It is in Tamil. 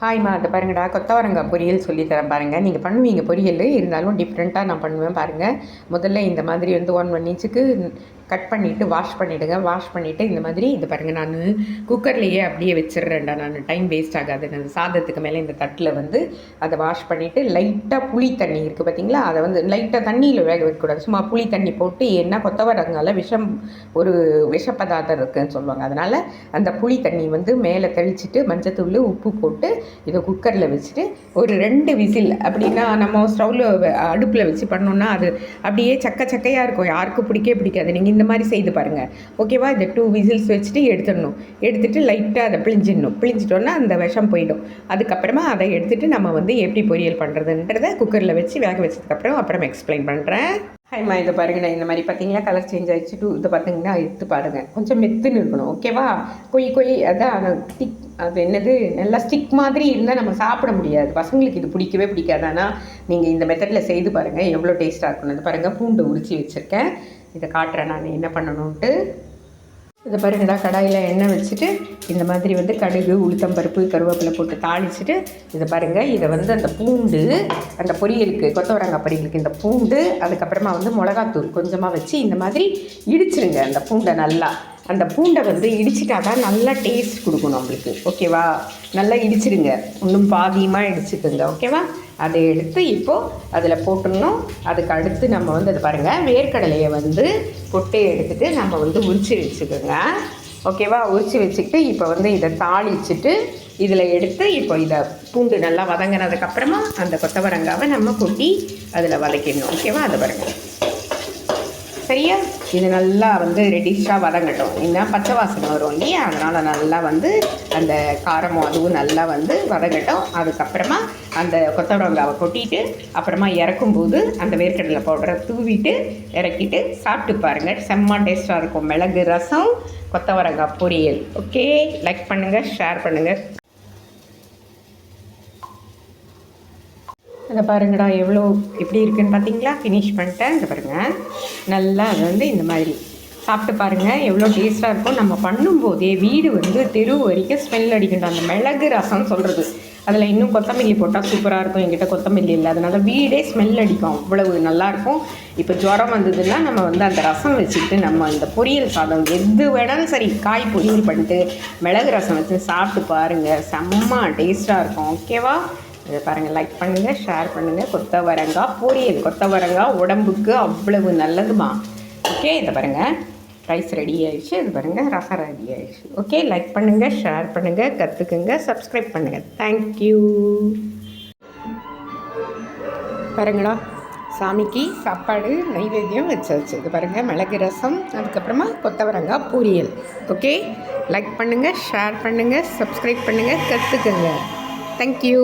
ஹாய்மா, அதை பாருங்கடா, கொத்தவரங்காய் பொரியல் சொல்லி தரேன் பாருங்கள். நீங்கள் பண்ணுவீங்க பொரியல், இருந்தாலும் டிஃப்ரெண்ட்டாக நான் பண்ணுவேன் பாருங்கள். முதல்ல இந்த மாதிரி வந்து 1 இன்ச்சுக்கு கட் பண்ணிவிட்டு வாஷ் பண்ணிவிடுங்க. வாஷ் பண்ணிவிட்டு இந்த மாதிரி இது பாருங்கள், நான் குக்கர்லேயே அப்படியே வச்சிடுறேன்டா. நான் டைம் வேஸ்ட் ஆகாது. நான் சாதத்துக்கு மேலே இந்த தட்டில் வந்து அதை வாஷ் பண்ணிவிட்டு லைட்டாக புளி தண்ணி இருக்குது பார்த்தீங்களா, அதை வந்து லைட்டாக தண்ணியில் வேக வைக்கக்கூடாது. சும்மா புளி தண்ணி போட்டு, ஏன்னா கொத்தவரங்காயில் ஒரு விஷ பதார்த்தம் இருக்குதுன்னு சொல்லுவாங்க. அதனால் அந்த புளி தண்ணி வந்து மேலே தெளிச்சிட்டு மஞ்சத்தூள் உப்பு போட்டு இதை குக்கரில் வச்சுட்டு ஒரு 2 விசில், அப்படின்னா நம்ம ஸ்டவ்வில் அடுப்பில் வச்சு பண்ணோன்னா அது அப்படியே சக்கையாக இருக்கும், யாருக்கும் பிடிக்காது. நீங்கள் இந்த மாதிரி செய்து பாருங்கள், ஓகேவா? இந்த 2 விசில்ஸ் வச்சுட்டு எடுத்துகிட்டு லைட்டாக அதை பிழிஞ்சிட்டோன்னா அந்த விஷம் போயிடும். அதுக்கப்புறமா அதை எடுத்துகிட்டு நம்ம வந்து எப்படி பொரியல் பண்ணுறதுன்றதை குக்கரில் வச்சு வேக வச்சதுக்கப்புறம் எக்ஸ்பிளைன் பண்ணுறேன். ஹைமா, இதை பாருங்கள், நான் இந்த மாதிரி பார்த்தீங்களா கலர் சேஞ்ச் ஆகிடுச்சு. இதை பார்த்தீங்கன்னா எடுத்து பாருங்கள், கொஞ்சம் மெத்துன்னு இருக்கணும், ஓகேவா? கொய் அதான் திக், அது என்னது, நல்லா ஸ்டிக் மாதிரி இருந்தால் நம்ம சாப்பிட முடியாது. பசங்களுக்கு இது பிடிக்காது. ஆனால் நீங்கள் இந்த மெத்தடில் செய்து பாருங்கள், எவ்வளோ டேஸ்ட்டாக இருக்கணும். இது பாருங்கள், பூண்டு உரித்து வச்சுருக்கேன். இதை காட்டுறேன் நான் என்ன பண்ணணுன்ட்டு. இதை பாருங்கடா, கடாயில் எண்ணெய் வச்சுட்டு இந்த மாதிரி வந்து கடுகு, உளுத்தம்பருப்பு, கருவேப்பிலை போட்டு தாளிச்சுட்டு இதை பாருங்கள், இதை வந்து அந்த பூண்டு, அந்த பொரியலுக்கு, கொத்தவரங்காய் பொரியலுக்கு இந்த பூண்டு, அதுக்கப்புறமா வந்து மிளகாத்தூள் கொஞ்சமாக வச்சு இந்த மாதிரி இடிச்சிருங்க. அந்த பூண்டை நல்லா, அந்த பூண்டை வந்து இடிச்சிட்டா தான் நல்லா டேஸ்ட் கொடுக்கும் நம்மளுக்கு, ஓகேவா? நல்லா இடிச்சிடுங்க, இன்னும் பாதியமாக இடிச்சுக்குங்க, ஓகேவா? அதை எடுத்து இப்போது அதில் போட்டுடணும். அதுக்கு அடுத்து நம்ம வந்து அதை பாருங்கள், வேர்க்கடலையை வந்து கொட்டையை எடுத்துகிட்டு நம்ம வந்து உரித்து வச்சுக்கோங்க, ஓகேவா? உரித்து வச்சுக்கிட்டு இப்போ வந்து இதை தாளிச்சுட்டு இதில் எடுத்து இப்போ இதை பூண்டு நல்லா வதங்கினதுக்கப்புறமா அந்த கொத்தவரங்காவை நம்ம கொட்டி அதில் வதக்கிடணும், ஓகேவா? அதை பாருங்கள், சரியா? இது நல்லா வந்து ரெடிஷாக வதங்கட்டும். ஏன்னா பச்சை வாசனை வரும் இல்லையா, அதனால் நல்லா வந்து அந்த காரமும் அதுவும் நல்லா வந்து வதங்கட்டும். அதுக்கப்புறமா அந்த கொத்தவரங்காவை கொட்டிட்டு அப்புறமா இறக்கும்போது அந்த வேர்க்கடலை பவுடரை தூவிட்டு இறக்கிட்டு சாப்பிட்டு பாருங்கள், செம்ம டேஸ்ட்டாக இருக்கும். மிளகு ரசம், கொத்தவரங்காய் பொரியல். ஓகே, லைக் பண்ணுங்கள், ஷேர் பண்ணுங்கள். இதை பாருங்கடா, எப்படி இருக்குதுன்னு பார்த்தீங்களா? ஃபினிஷ் பண்ணிட்டேன். இதை பாருங்கள், நல்லா அது வந்து இந்த மாதிரி சாப்பிட்டு பாருங்கள், எவ்வளோ டேஸ்ட்டாக இருக்கும். நம்ம பண்ணும்போதே வீடு வந்து தெரு வரைக்கும் ஸ்மெல் அடிக்கணும். அந்த மிளகு ரசம் சொல்கிறது, அதில் இன்னும் கொத்தமல்லி போட்டால் சூப்பராக இருக்கும். என்கிட்ட கொத்தமல்லி இல்லை, அதனால் வீடே ஸ்மெல் அடிக்கும், அவ்வளவு நல்லாயிருக்கும். இப்போ ஜுரம் வந்ததுன்னா நம்ம வந்து அந்த ரசம் வச்சுக்கிட்டு நம்ம இந்த பொரியல் சாதம் எது வேணாலும் சரி, காய் பொரியல் பண்ணிட்டு மிளகு ரசம் வச்சு சாப்பிட்டு பாருங்கள், செம்ம டேஸ்ட்டாக இருக்கும், ஓகேவா? இதை பாருங்கள், லைக் பண்ணுங்கள், ஷேர் பண்ணுங்கள். கொத்தவரங்காய் பொரியல், கொத்தவரங்காய் உடம்புக்கு அவ்வளவு நல்லதுமா, ஓகே? இதை பாருங்கள், ரைஸ் ரெடி ஆகிடுச்சு. இது பாருங்கள், ரசம் ரெடி ஆகிடுச்சு. ஓகே, லைக் பண்ணுங்கள், ஷேர் பண்ணுங்கள், கற்றுக்குங்க, சப்ஸ்கிரைப் பண்ணுங்கள். தேங்க்யூ. பாருங்களா, சாமிக்கு சாப்பாடு நைவேத்தியம் வச்சாச்சு. இது பாருங்கள், மிளகு ரசம், அதுக்கப்புறமா கொத்தவரங்காய் பொரியல். ஓகே, லைக் பண்ணுங்கள், ஷேர் பண்ணுங்கள், சப்ஸ்கிரைப் பண்ணுங்கள், கற்றுக்குங்க. தேங்க்யூ.